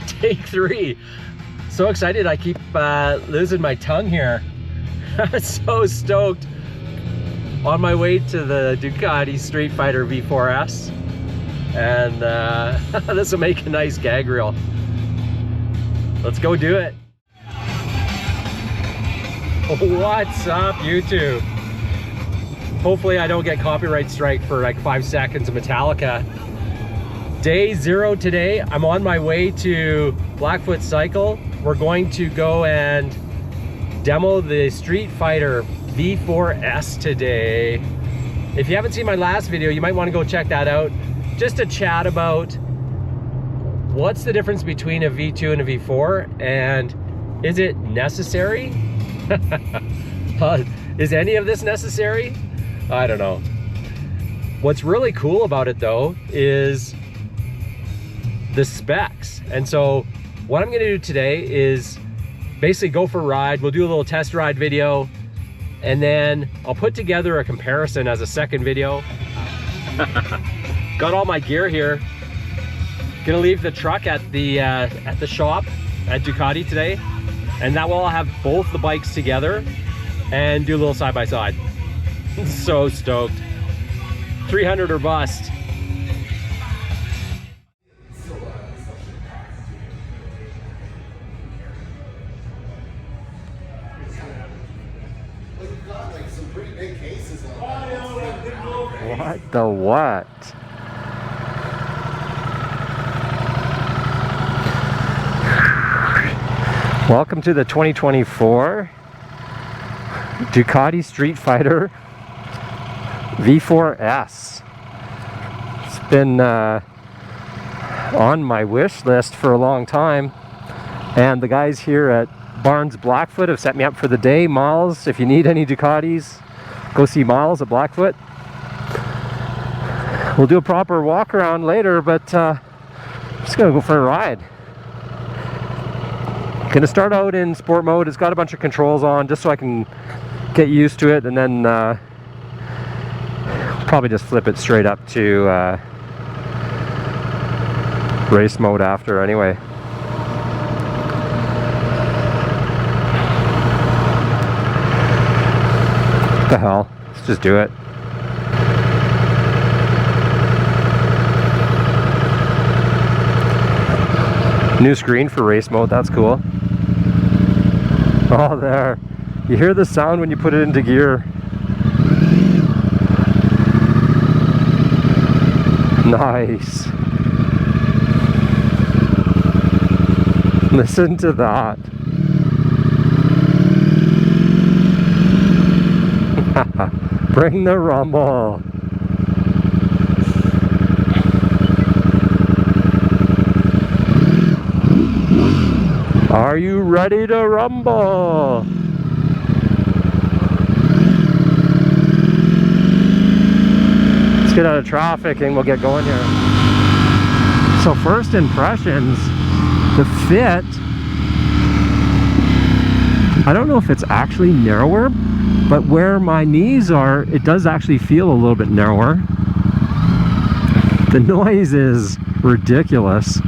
Take 3. So excited, I keep losing my tongue here. I'm so stoked. On my way to the Ducati Streetfighter V4S. And this will make a nice gag reel. Let's go do it. What's up, YouTube? Hopefully I don't get copyright strike for like 5 seconds of Metallica. Day 0 today. I'm on my way to Blackfoot Cycle. We're going to go and demo the Streetfighter V4S today. If you haven't seen my last video, you might want to go check that out. Just to chat about what's the difference between a V2 and a V4, and is it necessary? Is any of this necessary? I don't know. What's really cool about it though is the specs. And so what I'm gonna do today is basically go for a ride. We'll do a little test ride video, and then I'll put together a comparison as a second video. Got all my gear here. Gonna leave the truck at the shop at Ducati today, and that will have both the bikes together and do a little side by side. So stoked. 300 or bust. What the what? Welcome to the 2024 Ducati Streetfighter V4S. It's been on my wish list for a long time, and the guys here at Barnes Blackfoot have set me up for the day. Miles, if you need any Ducatis, go see Miles at Blackfoot. We'll do a proper walk around later, but I'm just gonna go for a ride. Gonna start out in sport mode. It's got a bunch of controls on just so I can get used to it, and then probably just flip it straight up to race mode after anyway. What the hell? Let's just do it. New screen for race mode, that's cool. Oh, there. You hear the sound when you put it into gear. Nice. Listen to that. Bring the rumble. Are you ready to rumble? Let's get out of traffic and we'll get going here. So first impressions, the fit, I don't know if it's actually narrower, but where my knees are, it does actually feel a little bit narrower. The noise is ridiculous.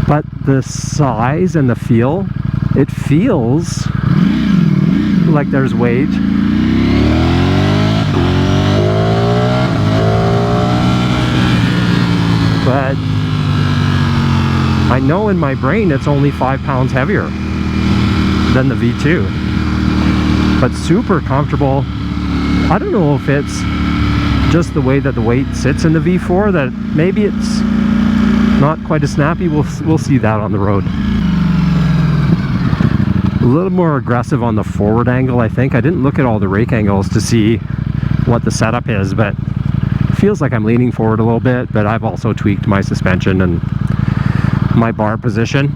But the size and the feel, it feels like there's weight. But I know in my brain it's only 5 pounds heavier than the V2. But super comfortable. I don't know if it's just the way that the weight sits in the V4, that maybe it's not quite as snappy. We'll see that on the road. A little more aggressive on the forward angle, I think. I didn't look at all the rake angles to see what the setup is, but it feels like I'm leaning forward a little bit, but I've also tweaked my suspension and my bar position.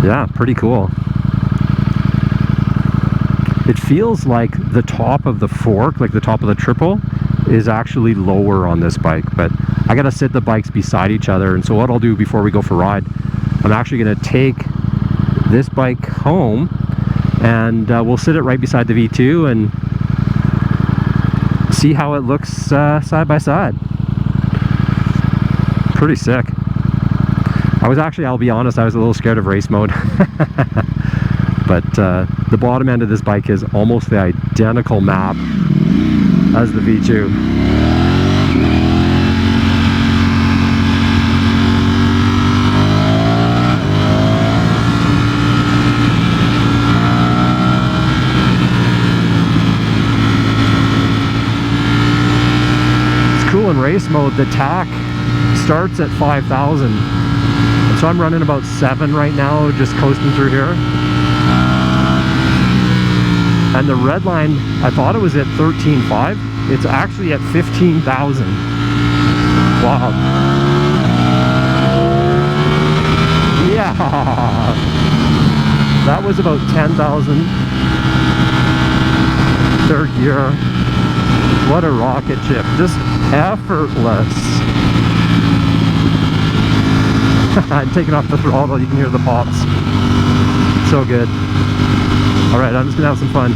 Yeah, pretty cool. It feels like the top of the fork, like the top of the triple, is actually lower on this bike, but I gotta sit the bikes beside each other. And so what I'll do before we go for a ride, I'm actually gonna take this bike home and we'll sit it right beside the V2 and see how it looks side by side. pretty sick. I was actually, I'll be honest, I was a little scared of race mode. But the bottom end of this bike is almost the identical map as the V2. It's cool in race mode, the tack starts at 5,000. So I'm running about 7 right now, just coasting through here. And the red line, I thought it was at 13.5. It's actually at 15,000. Wow. Yeah. That was about 10,000. Third gear. What a rocket ship. Just effortless. I'm taking off the throttle, you can hear the pops. So good. Alright, I'm just gonna have some fun.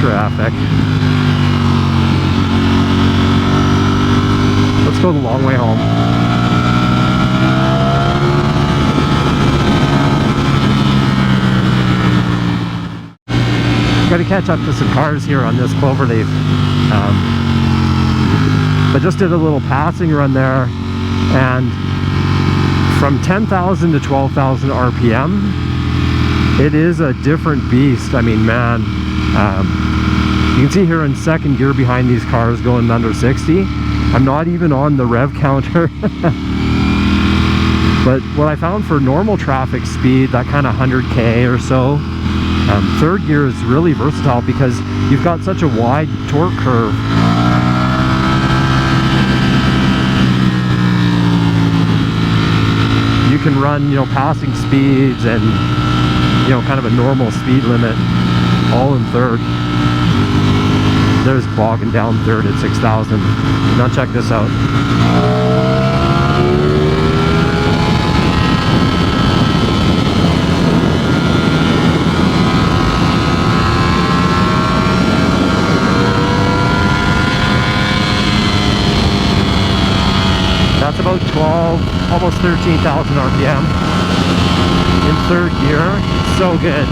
Traffic. Let's go the long way home. Got to catch up to some cars here on this cloverleaf, but just did a little passing run there, and from 10,000 to 12,000 RPM, it is a different beast. I mean, man, you can see here in second gear behind these cars going under 60. I'm not even on the rev counter. But what I found for normal traffic speed, that kind of 100K or so, third gear is really versatile because you've got such a wide torque curve. You can run, you know, passing speeds and, you know, kind of a normal speed limit all in third. There's bogging down third at 6,000. Now check this out. That's about 12, almost 13,000 RPM in third gear. It's so good.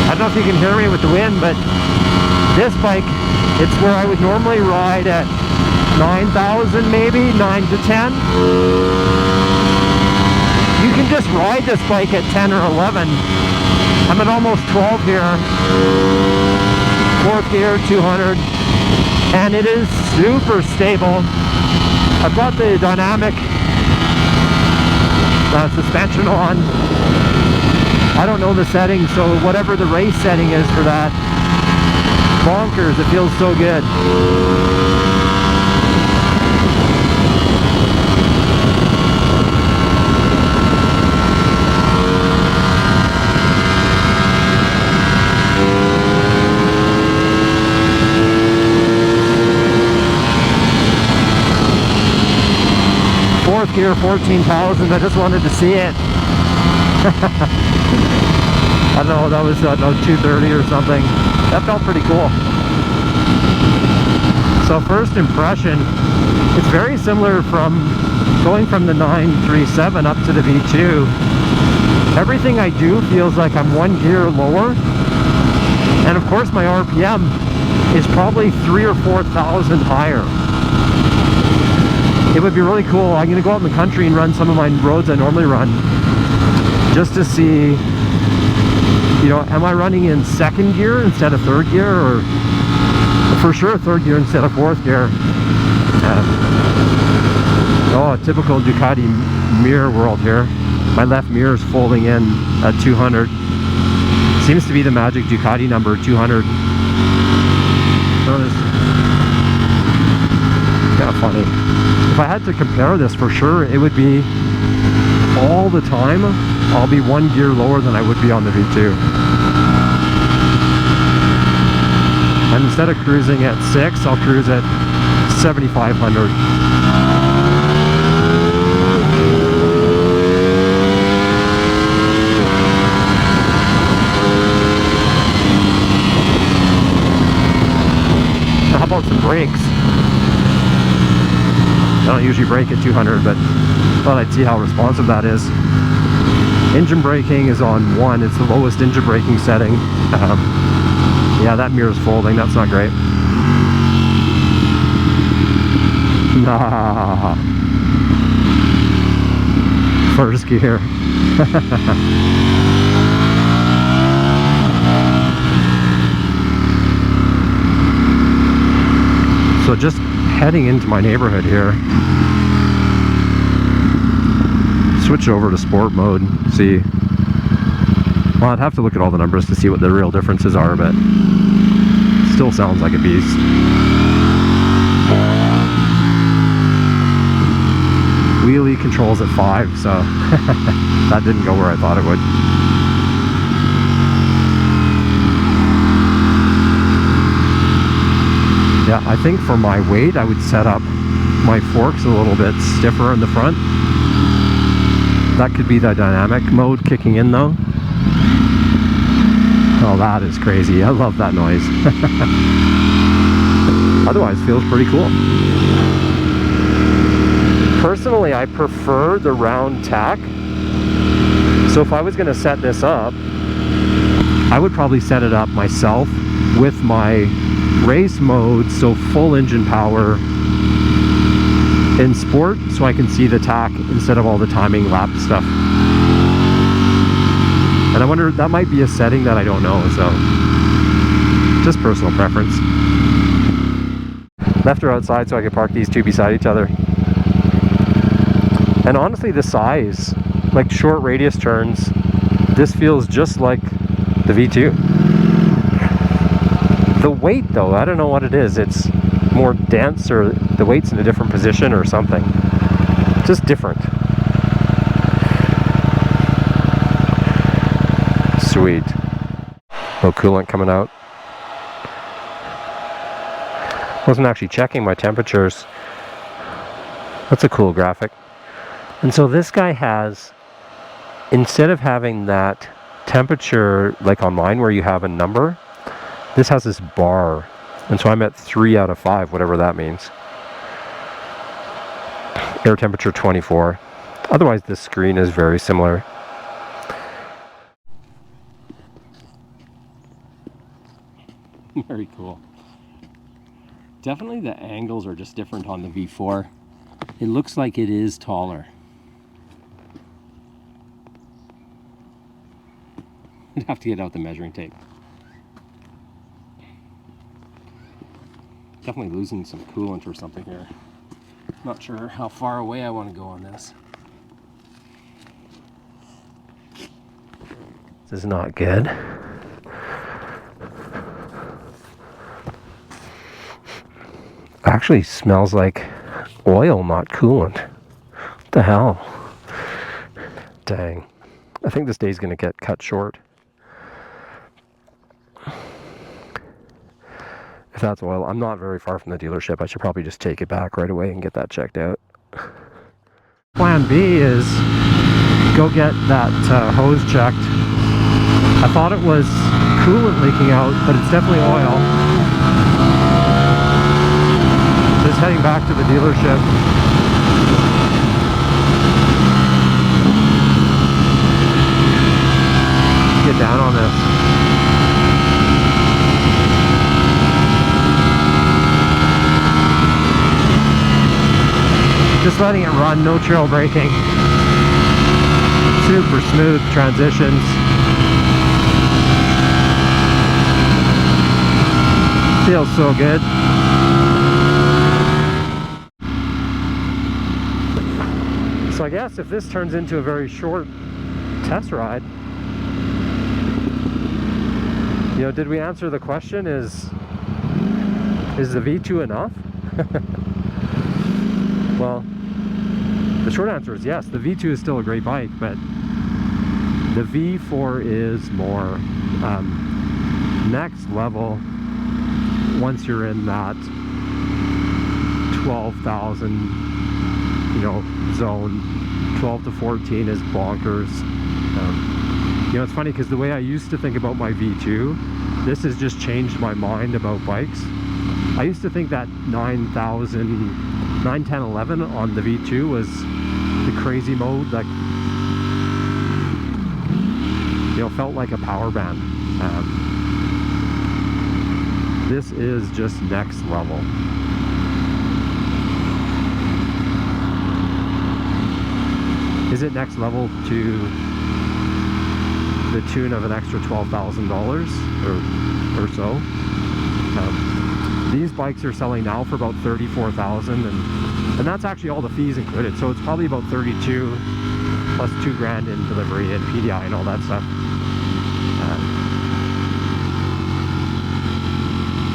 I don't know if you can hear me with the wind, but this bike, it's where I would normally ride at 9,000 maybe, 9 to 10. You can just ride this bike at 10 or 11. I'm at almost 12 here, fourth gear, 200, and it is super stable. I've got the dynamic suspension on. I don't know the settings, so whatever the race setting is for that, bonkers, it feels so good. Fourth gear, 14,000. I just wanted to see it. I don't know, that was 230 or something. That felt pretty cool. So first impression, it's very similar from going from the 937 up to the V2. Everything I do feels like I'm one gear lower, and of course my RPM is probably 3,000 or 4,000 higher. It would be really cool. I'm going to go out in the country and run some of my roads I normally run, just to see, you know, am I running in second gear instead of third gear, or for sure third gear instead of fourth gear. Oh, typical Ducati mirror world here. My left mirror is folding in at 200. Seems to be the magic Ducati number, 200. So it's kind of funny. If I had to compare this, for sure, it would be all the time, I'll be one gear lower than I would be on the V2. And instead of cruising at 6, I'll cruise at 7,500. How about some brakes? I don't usually brake at 200, but thought I'd see how responsive that is. Engine braking is on 1. It's the lowest engine braking setting. Yeah, that mirror's folding. That's not great. Nah. First gear. So just heading into my neighborhood here. Switch over to sport mode. See. Well, I'd have to look at all the numbers to see what the real differences are, but still sounds like a beast. Wheelie controls at 5, so that didn't go where I thought it would. Yeah, I think for my weight, I would set up my forks a little bit stiffer in the front. That could be the dynamic mode kicking in though. Oh, that is crazy. I love that noise. Otherwise, feels pretty cool. Personally, I prefer the round tack. So if I was going to set this up, I would probably set it up myself with my race mode, so full engine power in sport, so I can see the tack instead of all the timing lap stuff. And I wonder, that might be a setting that I don't know, so just personal preference. Left her outside so I could park these two beside each other. And honestly, the size, like short radius turns, this feels just like the V2. The weight though, I don't know what it is. It's more dense, or the weight's in a different position or something. Just different. Sweet. No coolant coming out. Wasn't actually checking my temperatures. That's a cool graphic. And so this guy has, instead of having that temperature like on mine where you have a number, this has this bar. And so I'm at 3 out of 5, whatever that means. Air temperature 24. Otherwise, this screen is very similar. Very cool. Definitely the angles are just different on the V4. It looks like it is taller. I'd have to get out the measuring tape. Definitely losing some coolant or something here. Not sure how far away I want to go on this. This is not good. Actually smells like oil, not coolant. What the hell? Dang. I think this day's gonna get cut short. If that's oil, I'm not very far from the dealership. I should probably just take it back right away and get that checked out. Plan B is go get that hose checked. I thought it was coolant leaking out, but it's definitely oil. Just heading back to the dealership. Get down on this. Just letting it run, no trail braking. Super smooth transitions. Feels so good. So I guess if this turns into a very short test ride, you know, did we answer the question, is the V2 enough? Well, the short answer is yes, the V2 is still a great bike, but the V4 is more next level. once you're in that 12,000, you know, zone, 12 to 14 is bonkers. You know, it's funny because the way I used to think about my V2, this has just changed my mind about bikes. I used to think that 9,000, 9, 10, 11 on the V2 was the crazy mode, like, you know, felt like a power band. This is just next level. Is it next level to the tune of an extra $12,000 or so? These bikes are selling now for about $34,000, and that's actually all the fees included. So it's probably about 32 plus $2,000 in delivery and PDI and all that stuff.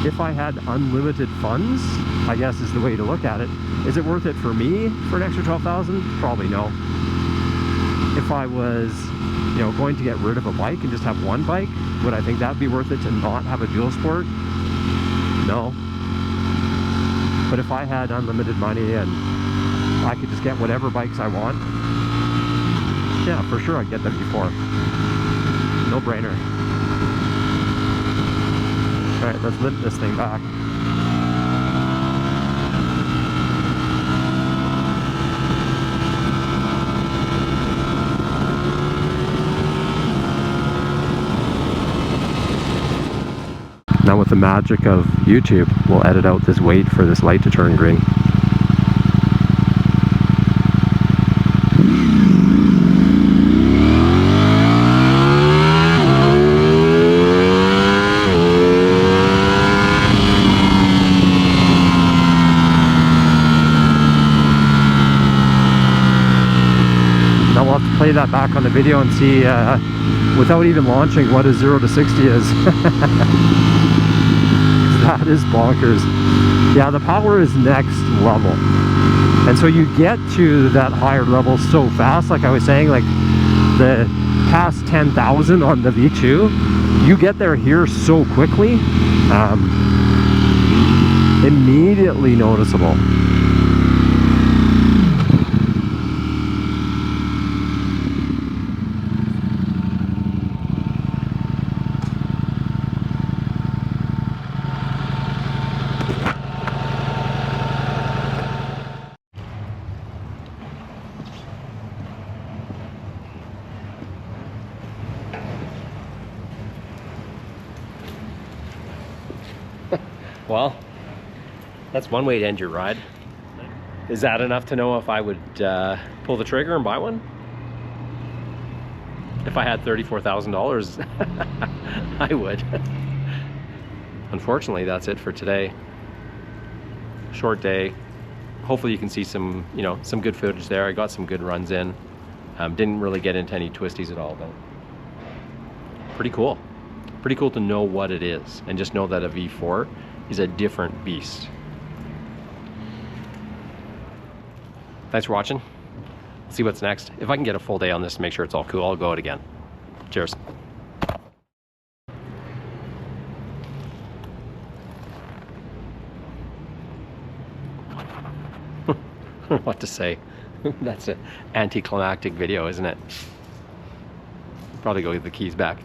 If I had unlimited funds, I guess is the way to look at it. Is it worth it for me for an extra $12,000? Probably no. If I was, you know, going to get rid of a bike and just have one bike, would I think that would be worth it to not have a dual sport? No. But if I had unlimited money and I could just get whatever bikes I want, yeah, for sure I'd get the V4. No brainer. Alright, let's lift this thing back. Now with the magic of YouTube, we'll edit out this wait for this light to turn green. Now we'll have to play that back on the video and see, without even launching, what a 0 to 60 is. That is bonkers. Yeah, the power is next level. And so you get to that higher level so fast, like I was saying, like the past 10,000 on the V2, you get there here so quickly, immediately noticeable. Well, that's one way to end your ride. Is that enough to know if I would pull the trigger and buy one? If I had $34,000, I would. Unfortunately, that's it for today. Short day. Hopefully you can see some, you know, some good footage there. I got some good runs in. Didn't really get into any twisties at all, but pretty cool. Pretty cool to know what it is and just know that a V4 is a different beast. Thanks for watching. See what's next. If I can get a full day on this to make sure it's all cool, I'll go out again. Cheers. What to say? That's an anticlimactic video, isn't it? Probably go get the keys back.